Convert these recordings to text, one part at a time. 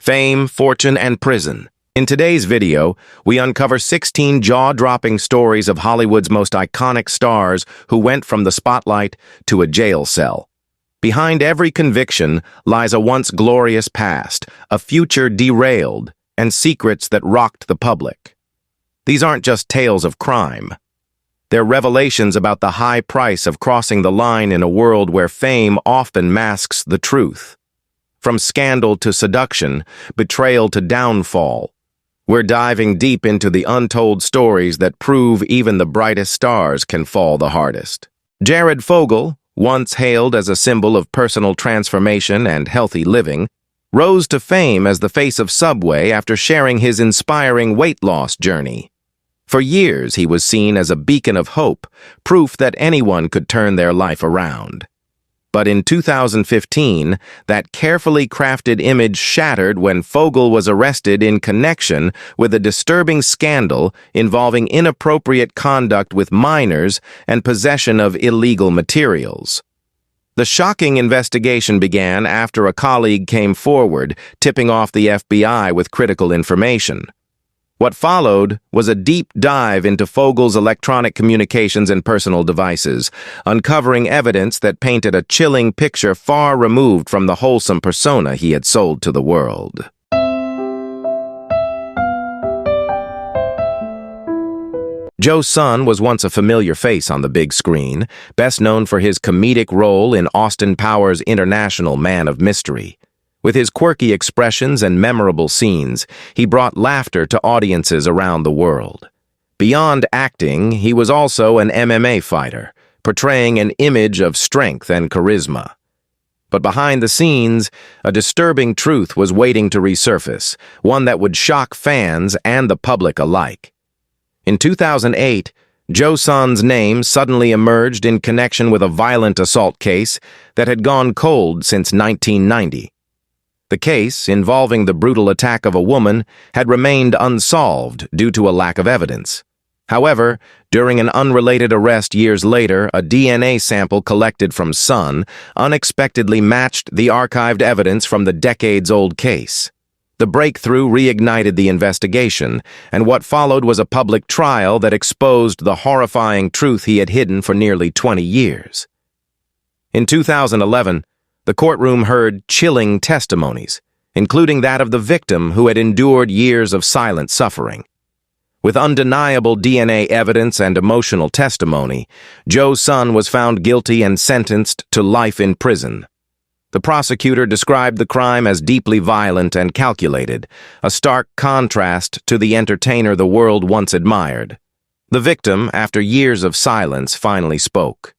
fame, fortune, and prison. In today's video, we uncover 16 jaw-dropping stories of Hollywood's most iconic stars who went from the spotlight to a jail cell. Behind every conviction lies a once glorious past, a future derailed, and secrets that rocked the public. These aren't just tales of crime. They're revelations about the high price of crossing the line in a world where fame often masks the truth. From scandal to seduction, betrayal to downfall, we're diving deep into the untold stories that prove even the brightest stars can fall the hardest. Jared Fogle, once hailed as a symbol of personal transformation and healthy living, rose to fame as the face of Subway after sharing his inspiring weight loss journey. For years, he was seen as a beacon of hope, proof that anyone could turn their life around. But in 2015, that carefully crafted image shattered when Fogle was arrested in connection with a disturbing scandal involving inappropriate conduct with minors and possession of illegal materials. The shocking investigation began after a colleague came forward, tipping off the FBI with critical information. What followed was a deep dive into Fogle's electronic communications and personal devices, uncovering evidence that painted a chilling picture far removed from the wholesome persona he had sold to the world. Joe's son was once a familiar face on the big screen, best known for his comedic role in Austin Powers' international Man of Mystery. With his quirky expressions and memorable scenes, he brought laughter to audiences around the world. Beyond acting, he was also an MMA fighter, portraying an image of strength and charisma. But behind the scenes, a disturbing truth was waiting to resurface, one that would shock fans and the public alike. In 2008, Joe's son's name suddenly emerged in connection with a violent assault case that had gone cold since 1990. The case, involving the brutal attack of a woman, had remained unsolved due to a lack of evidence. However, during an unrelated arrest years later, a DNA sample collected from Son unexpectedly matched the archived evidence from the decades-old case. The breakthrough reignited the investigation, and what followed was a public trial that exposed the horrifying truth he had hidden for nearly 20 years. In 2011, the courtroom heard chilling testimonies, including that of the victim who had endured years of silent suffering. With undeniable DNA evidence and emotional testimony, Joe's son was found guilty and sentenced to life in prison. The prosecutor described the crime as deeply violent and calculated, a stark contrast to the entertainer the world once admired. The victim, after years of silence, finally spoke.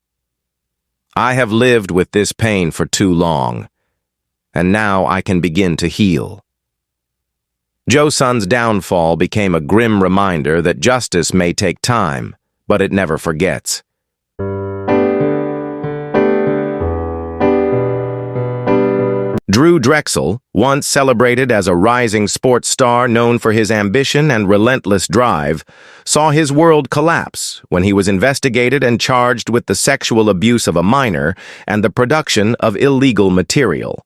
"I have lived with this pain for too long, and now I can begin to heal." Joe's son's downfall became a grim reminder that justice may take time, but it never forgets. Drexel, once celebrated as a rising sports star known for his ambition and relentless drive, saw his world collapse when he was investigated and charged with the sexual abuse of a minor and the production of illegal material.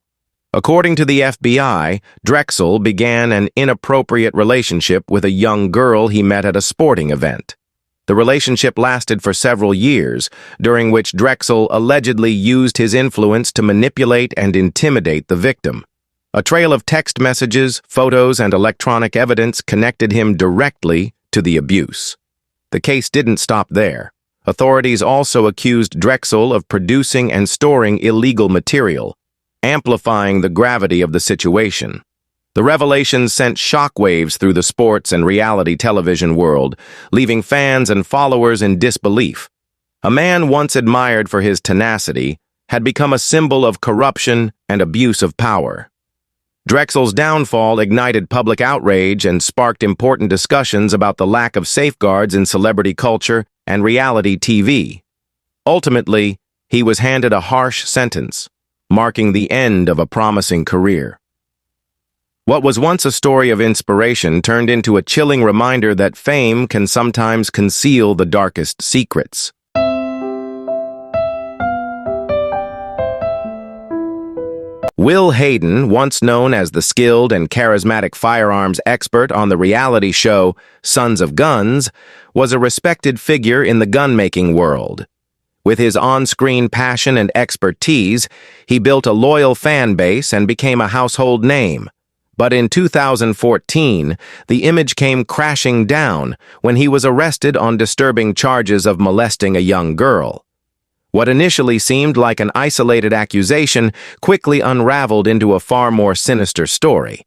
According to the FBI, Drexel began an inappropriate relationship with a young girl he met at a sporting event. The relationship lasted for several years, during which Drexel allegedly used his influence to manipulate and intimidate the victim. A trail of text messages, photos, and electronic evidence connected him directly to the abuse. The case didn't stop there. Authorities also accused Drexel of producing and storing illegal material, amplifying the gravity of the situation. The revelations sent shockwaves through the sports and reality television world, leaving fans and followers in disbelief. A man once admired for his tenacity had become a symbol of corruption and abuse of power. Drexel's downfall ignited public outrage and sparked important discussions about the lack of safeguards in celebrity culture and reality TV. Ultimately, he was handed a harsh sentence, marking the end of a promising career. What was once a story of inspiration turned into a chilling reminder that fame can sometimes conceal the darkest secrets. Will Hayden, once known as the skilled and charismatic firearms expert on the reality show Sons of Guns, was a respected figure in the gun-making world. With his on-screen passion and expertise, he built a loyal fan base and became a household name. But in 2014, the image came crashing down when he was arrested on disturbing charges of molesting a young girl. What initially seemed like an isolated accusation quickly unraveled into a far more sinister story.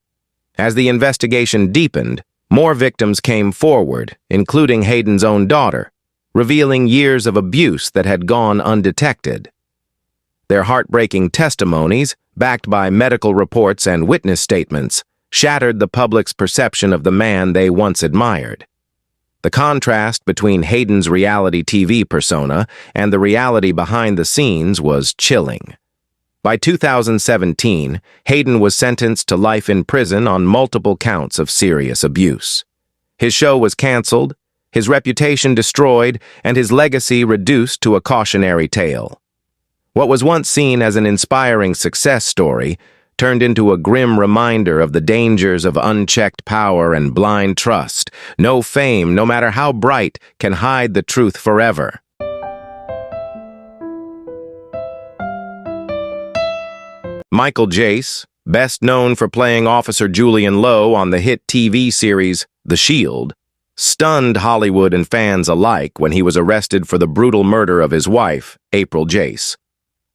As the investigation deepened, more victims came forward, including Hayden's own daughter, revealing years of abuse that had gone undetected. Their heartbreaking testimonies, backed by medical reports and witness statements, shattered the public's perception of the man they once admired. The contrast between Hayden's reality TV persona and the reality behind the scenes was chilling. By 2017, Hayden was sentenced to life in prison on multiple counts of serious abuse. His show was canceled, his reputation destroyed, and his legacy reduced to a cautionary tale. What was once seen as an inspiring success story turned into a grim reminder of the dangers of unchecked power and blind trust. No fame, no matter how bright, can hide the truth forever. Michael Jace, best known for playing Officer Julian Lowe on the hit TV series The Shield, stunned Hollywood and fans alike when he was arrested for the brutal murder of his wife, April Jace.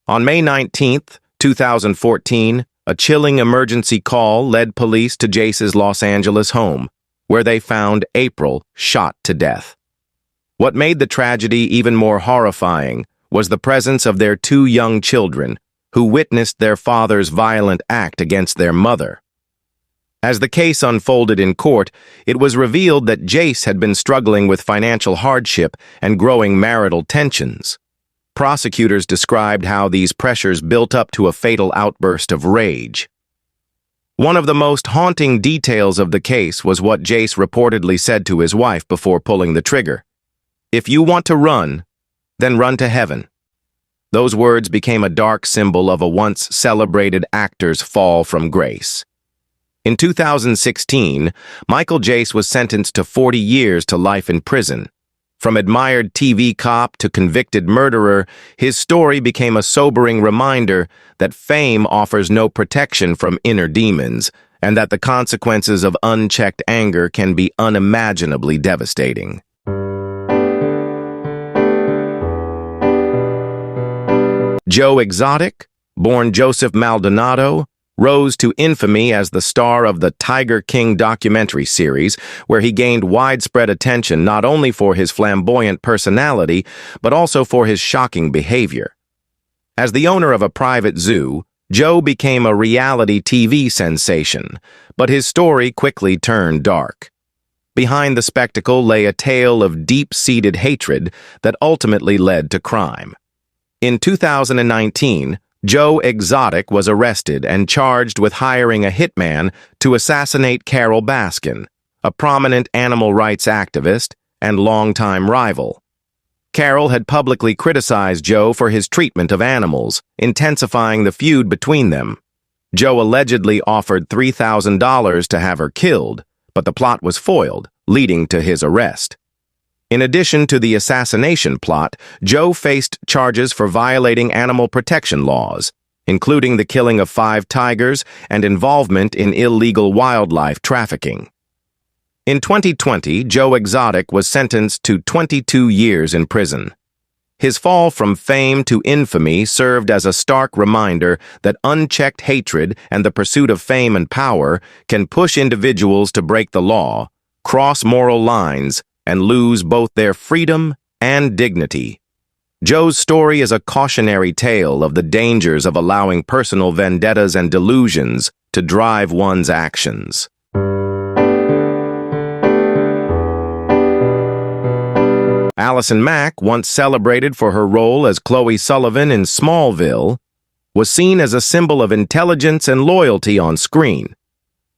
On May 19, 2014, a chilling emergency call led police to Jace's Los Angeles home, where they found April shot to death. What made the tragedy even more horrifying was the presence of their two young children, who witnessed their father's violent act against their mother. As the case unfolded in court, it was revealed that Jace had been struggling with financial hardship and growing marital tensions. Prosecutors described how these pressures built up to a fatal outburst of rage. One of the most haunting details of the case was what Jace reportedly said to his wife before pulling the trigger. "If you want to run, then run to heaven." Those words became a dark symbol of a once celebrated actor's fall from grace. In 2016, Michael Jace was sentenced to 40 years to life in prison. From admired TV cop to convicted murderer, his story became a sobering reminder that fame offers no protection from inner demons, and that the consequences of unchecked anger can be unimaginably devastating. Joe Exotic, born Joseph Maldonado, rose to infamy as the star of the Tiger King documentary series, where he gained widespread attention not only for his flamboyant personality, but also for his shocking behavior. As the owner of a private zoo, Joe became a reality TV sensation, but his story quickly turned dark. Behind the spectacle lay a tale of deep-seated hatred that ultimately led to crime. In 2019, Joe Exotic was arrested and charged with hiring a hitman to assassinate Carol Baskin, a prominent animal rights activist and longtime rival. Carol had publicly criticized Joe for his treatment of animals, intensifying the feud between them. Joe allegedly offered $3,000 to have her killed, but the plot was foiled, leading to his arrest. In addition to the assassination plot, Joe faced charges for violating animal protection laws, including the killing of 5 tigers and involvement in illegal wildlife trafficking. In 2020, Joe Exotic was sentenced to 22 years in prison. His fall from fame to infamy served as a stark reminder that unchecked hatred and the pursuit of fame and power can push individuals to break the law, cross moral lines, and lose both their freedom and dignity. Joe's story is a cautionary tale of the dangers of allowing personal vendettas and delusions to drive one's actions. Allison Mack, once celebrated for her role as Chloe Sullivan in Smallville, was seen as a symbol of intelligence and loyalty on screen.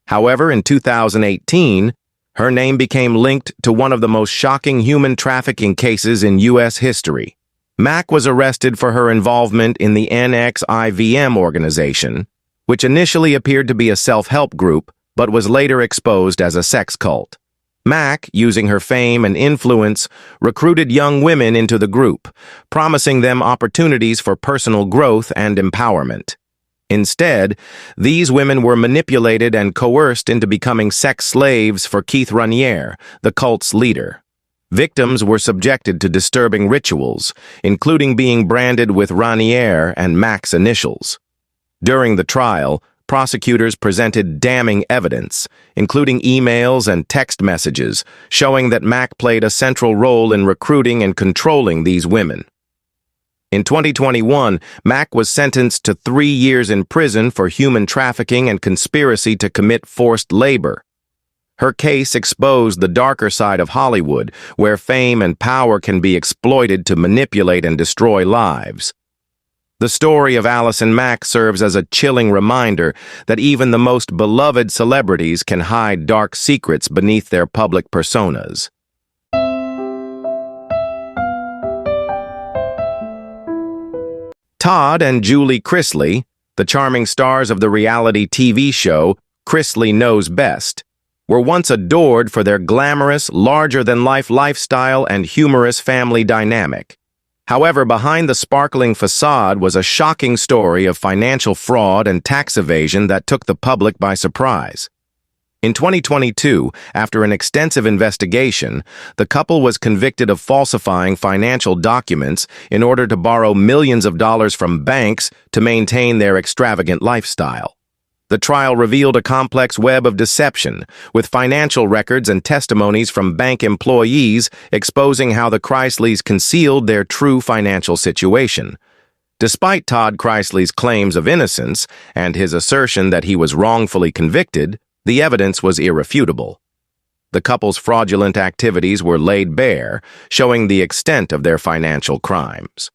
However, in 2018, her name became linked to one of the most shocking human trafficking cases in U.S. history. Mack was arrested for her involvement in the NXIVM organization, which initially appeared to be a self-help group, but was later exposed as a sex cult. Mack, using her fame and influence, recruited young women into the group, promising them opportunities for personal growth and empowerment. Instead, these women were manipulated and coerced into becoming sex slaves for Keith Raniere, the cult's leader. Victims were subjected to disturbing rituals, including being branded with Raniere and Mack's initials. During the trial, prosecutors presented damning evidence, including emails and text messages, showing that Mack played a central role in recruiting and controlling these women. In 2021, Mack was sentenced to 3 years in prison for human trafficking and conspiracy to commit forced labor. Her case exposed the darker side of Hollywood, where fame and power can be exploited to manipulate and destroy lives. The story of Allison Mack serves as a chilling reminder that even the most beloved celebrities can hide dark secrets beneath their public personas. Todd and Julie Chrisley, the charming stars of the reality TV show Chrisley Knows Best, were once adored for their glamorous, larger-than-life lifestyle and humorous family dynamic. However, behind the sparkling facade was a shocking story of financial fraud and tax evasion that took the public by surprise. In 2022, after an extensive investigation, the couple was convicted of falsifying financial documents in order to borrow millions of dollars from banks to maintain their extravagant lifestyle. The trial revealed a complex web of deception, with financial records and testimonies from bank employees exposing how the Chrisleys concealed their true financial situation. Despite Todd Chrisley's claims of innocence and his assertion that he was wrongfully convicted, the evidence was irrefutable. The couple's fraudulent activities were laid bare, showing the extent of their financial crimes.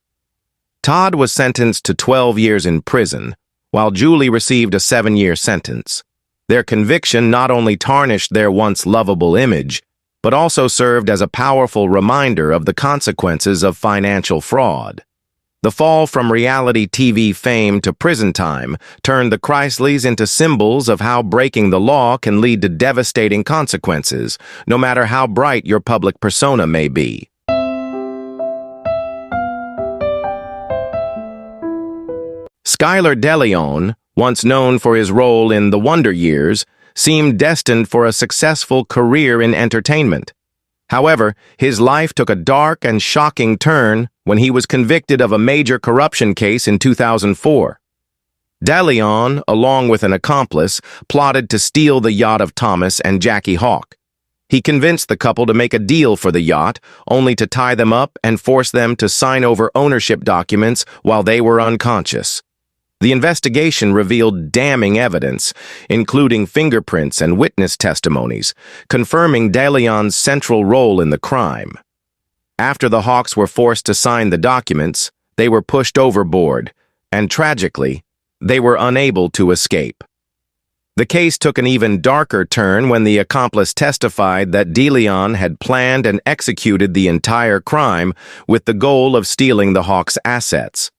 Todd was sentenced to 12 years in prison, while Julie received a 7-year sentence. Their conviction not only tarnished their once lovable image, but also served as a powerful reminder of the consequences of financial fraud. The fall from reality TV fame to prison time turned the Chrisleys into symbols of how breaking the law can lead to devastating consequences, no matter how bright your public persona may be. Skyler DeLeon, once known for his role in The Wonder Years, seemed destined for a successful career in entertainment. However, his life took a dark and shocking turn when he was convicted of a major corruption case in 2004. DeLeon, along with an accomplice, plotted to steal the yacht of Thomas and Jackie Hawk. He convinced the couple to make a deal for the yacht, only to tie them up and force them to sign over ownership documents while they were unconscious. The investigation revealed damning evidence, including fingerprints and witness testimonies, confirming DeLeon's central role in the crime. After the Hawks were forced to sign the documents, they were pushed overboard, and tragically, they were unable to escape. The case took an even darker turn when the accomplice testified that DeLeon had planned and executed the entire crime with the goal of stealing the Hawks' assets.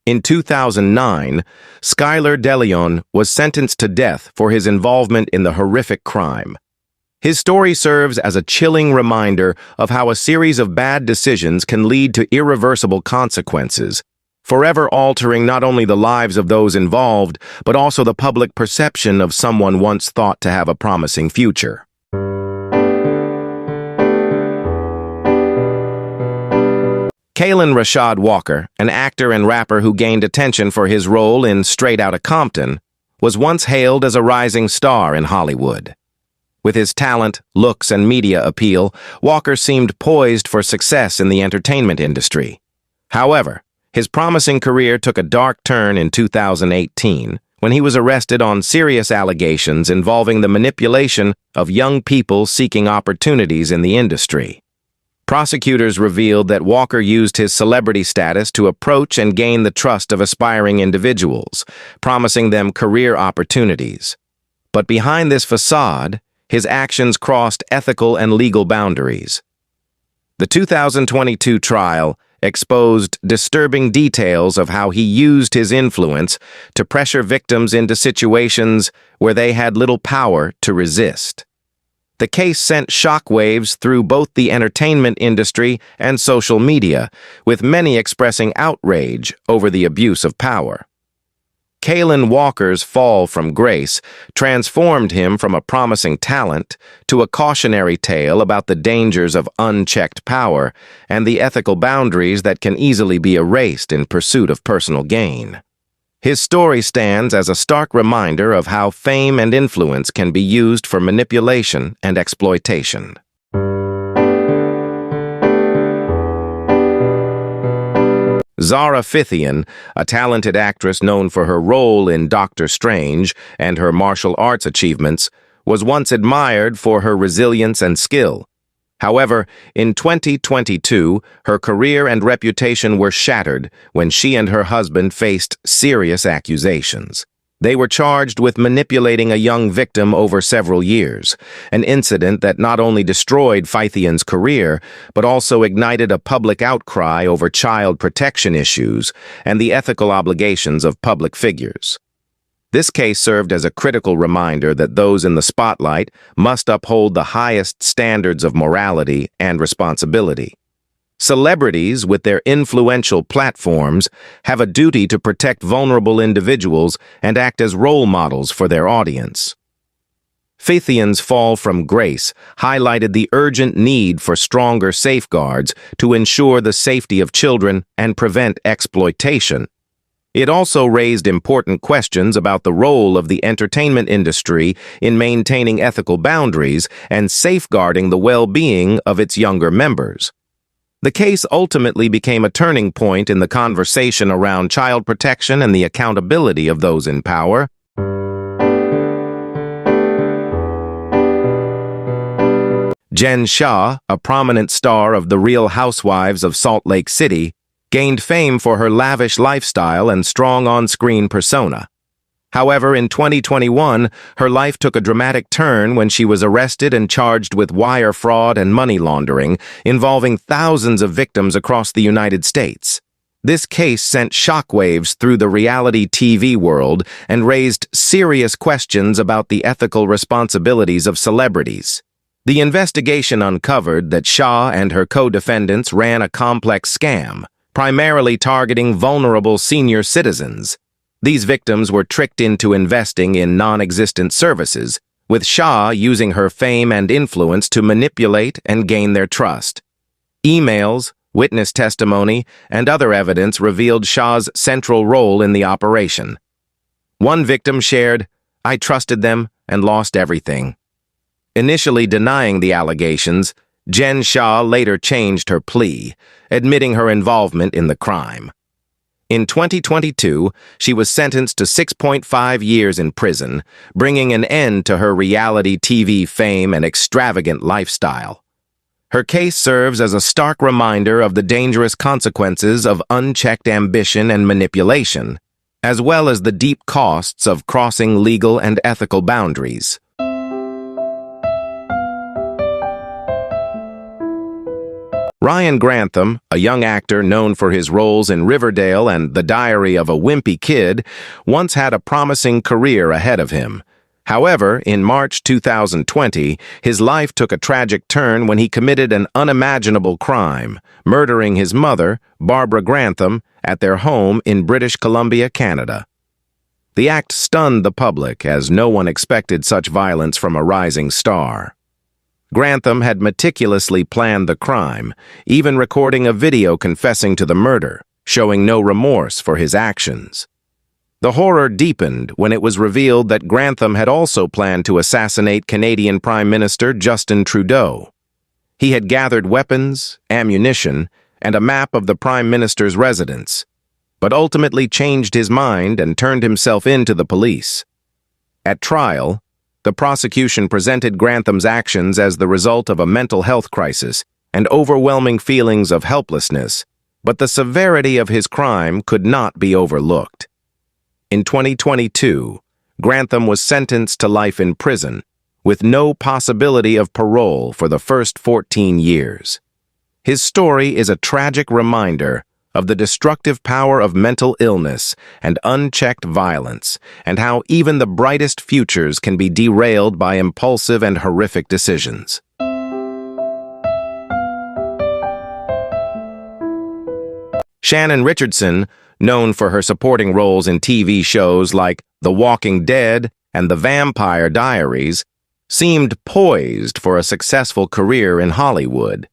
In 2009, Skyler DeLeon was sentenced to death for his involvement in the horrific crime. His story serves as a chilling reminder of how a series of bad decisions can lead to irreversible consequences, forever altering not only the lives of those involved, but also the public perception of someone once thought to have a promising future. Kalin Rashad Walker, an actor and rapper who gained attention for his role in Straight Outta Compton, was once hailed as a rising star in Hollywood. With his talent, looks, and media appeal, Walker seemed poised for success in the entertainment industry. However, his promising career took a dark turn in 2018 when he was arrested on serious allegations involving the manipulation of young people seeking opportunities in the industry. Prosecutors revealed that Walker used his celebrity status to approach and gain the trust of aspiring individuals, promising them career opportunities. But behind this facade, his actions crossed ethical and legal boundaries. The 2022 trial exposed disturbing details of how he used his influence to pressure victims into situations where they had little power to resist. The case sent shockwaves through both the entertainment industry and social media, with many expressing outrage over the abuse of power. Kalin Walker's fall from grace transformed him from a promising talent to a cautionary tale about the dangers of unchecked power and the ethical boundaries that can easily be erased in pursuit of personal gain. His story stands as a stark reminder of how fame and influence can be used for manipulation and exploitation. Zara Fifthian, a talented actress known for her role in Doctor Strange and her martial arts achievements, was once admired for her resilience and skill. However, in 2022, her career and reputation were shattered when she and her husband faced serious accusations. They were charged with manipulating a young victim over several years, an incident that not only destroyed Fifthian's career, but also ignited a public outcry over child protection issues and the ethical obligations of public figures. This case served as a critical reminder that those in the spotlight must uphold the highest standards of morality and responsibility. Celebrities, with their influential platforms, have a duty to protect vulnerable individuals and act as role models for their audience. Fifthian's fall from grace highlighted the urgent need for stronger safeguards to ensure the safety of children and prevent exploitation. It also raised important questions about the role of the entertainment industry in maintaining ethical boundaries and safeguarding the well-being of its younger members. The case ultimately became a turning point in the conversation around child protection and the accountability of those in power. Jen Shah, a prominent star of The Real Housewives of Salt Lake City, gained fame for her lavish lifestyle and strong on-screen persona. However, in 2021, her life took a dramatic turn when she was arrested and charged with wire fraud and money laundering, involving thousands of victims across the United States. This case sent shockwaves through the reality TV world and raised serious questions about the ethical responsibilities of celebrities. The investigation uncovered that Shah and her co-defendants ran a complex scam, primarily targeting vulnerable senior citizens. These victims were tricked into investing in non-existent services, with Shah using her fame and influence to manipulate and gain their trust. Emails, witness testimony, and other evidence revealed Shah's central role in the operation. One victim shared, "I trusted them and lost everything." Initially denying the allegations, Jen Shah later changed her plea, admitting her involvement in the crime. In 2022, she was sentenced to 6.5 years in prison, bringing an end to her reality TV fame and extravagant lifestyle. Her case serves as a stark reminder of the dangerous consequences of unchecked ambition and manipulation, as well as the deep costs of crossing legal and ethical boundaries. Ryan Grantham, a young actor known for his roles in Riverdale and The Diary of a Wimpy Kid, once had a promising career ahead of him. However, in March 2020, his life took a tragic turn when he committed an unimaginable crime, murdering his mother, Barbara Grantham, at their home in British Columbia, Canada. The act stunned the public, as no one expected such violence from a rising star. Grantham had meticulously planned the crime, even recording a video confessing to the murder, showing no remorse for his actions. The horror deepened when it was revealed that Grantham had also planned to assassinate Canadian Prime Minister Justin Trudeau. He had gathered weapons, ammunition, and a map of the Prime Minister's residence, but ultimately changed his mind and turned himself in to the police. At trial, the prosecution presented Grantham's actions as the result of a mental health crisis and overwhelming feelings of helplessness, but the severity of his crime could not be overlooked. In 2022, Grantham was sentenced to life in prison, with no possibility of parole for the first 14 years. His story is a tragic reminder of the destructive power of mental illness and unchecked violence, and how even the brightest futures can be derailed by impulsive and horrific decisions. Shannon Richardson, known for her supporting roles in TV shows like The Walking Dead and The Vampire Diaries, seemed poised for a successful career in Hollywood.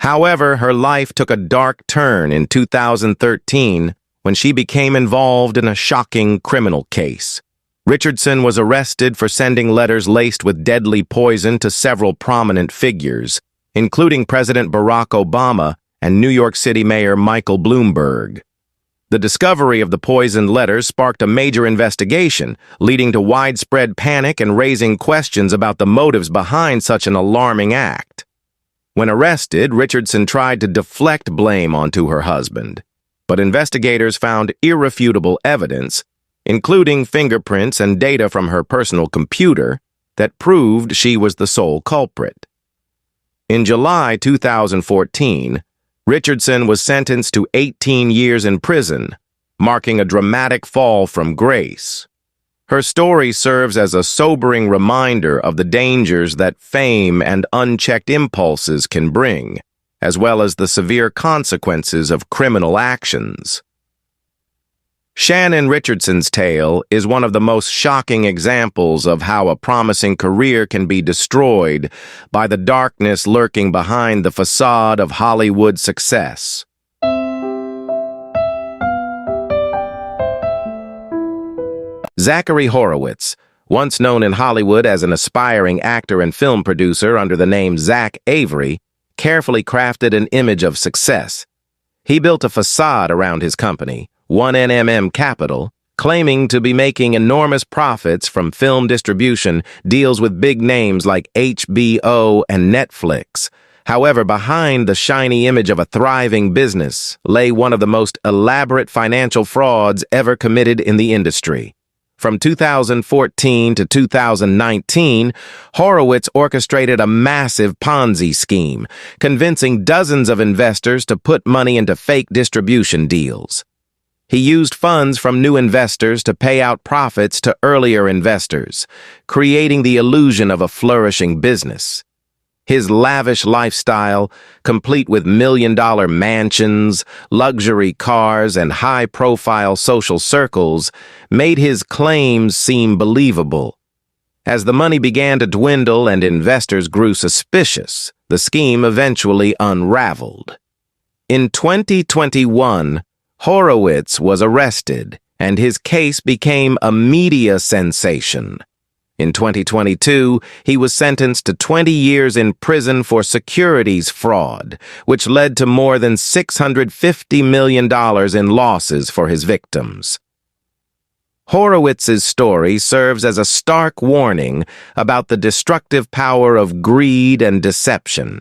However, her life took a dark turn in 2013 when she became involved in a shocking criminal case. Richardson was arrested for sending letters laced with deadly poison to several prominent figures, including President Barack Obama and New York City Mayor Michael Bloomberg. The discovery of the poisoned letters sparked a major investigation, leading to widespread panic and raising questions about the motives behind such an alarming act. When arrested, Richardson tried to deflect blame onto her husband, but investigators found irrefutable evidence, including fingerprints and data from her personal computer, that proved she was the sole culprit. In July 2014, Richardson was sentenced to 18 years in prison, marking a dramatic fall from grace. Her story serves as a sobering reminder of the dangers that fame and unchecked impulses can bring, as well as the severe consequences of criminal actions. Shannon Richardson's tale is one of the most shocking examples of how a promising career can be destroyed by the darkness lurking behind the facade of Hollywood success. Zachary Horowitz, once known in Hollywood as an aspiring actor and film producer under the name Zach Avery, carefully crafted an image of success. He built a facade around his company, 1NMM Capital, claiming to be making enormous profits from film distribution deals with big names like HBO and Netflix. However, behind the shiny image of a thriving business lay one of the most elaborate financial frauds ever committed in the industry. From 2014 to 2019, Horowitz orchestrated a massive Ponzi scheme, convincing dozens of investors to put money into fake distribution deals. He used funds from new investors to pay out profits to earlier investors, creating the illusion of a flourishing business. His lavish lifestyle, complete with million-dollar mansions, luxury cars, and high-profile social circles, made his claims seem believable. As the money began to dwindle and investors grew suspicious, the scheme eventually unraveled. In 2021, Horowitz was arrested, and his case became a media sensation. In 2022, he was sentenced to 20 years in prison for securities fraud, which led to more than $650 million in losses for his victims. Horowitz's story serves as a stark warning about the destructive power of greed and deception.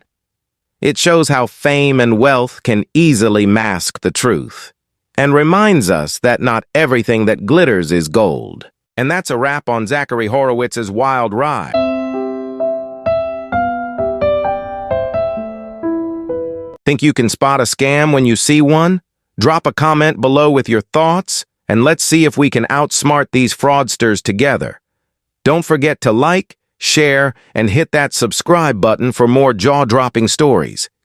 It shows how fame and wealth can easily mask the truth, and reminds us that not everything that glitters is gold. And that's a wrap on Zachary Horowitz's wild ride. Think you can spot a scam when you see one? Drop a comment below with your thoughts, and let's see if we can outsmart these fraudsters together. Don't forget to like, share, and hit that subscribe button for more jaw-dropping stories.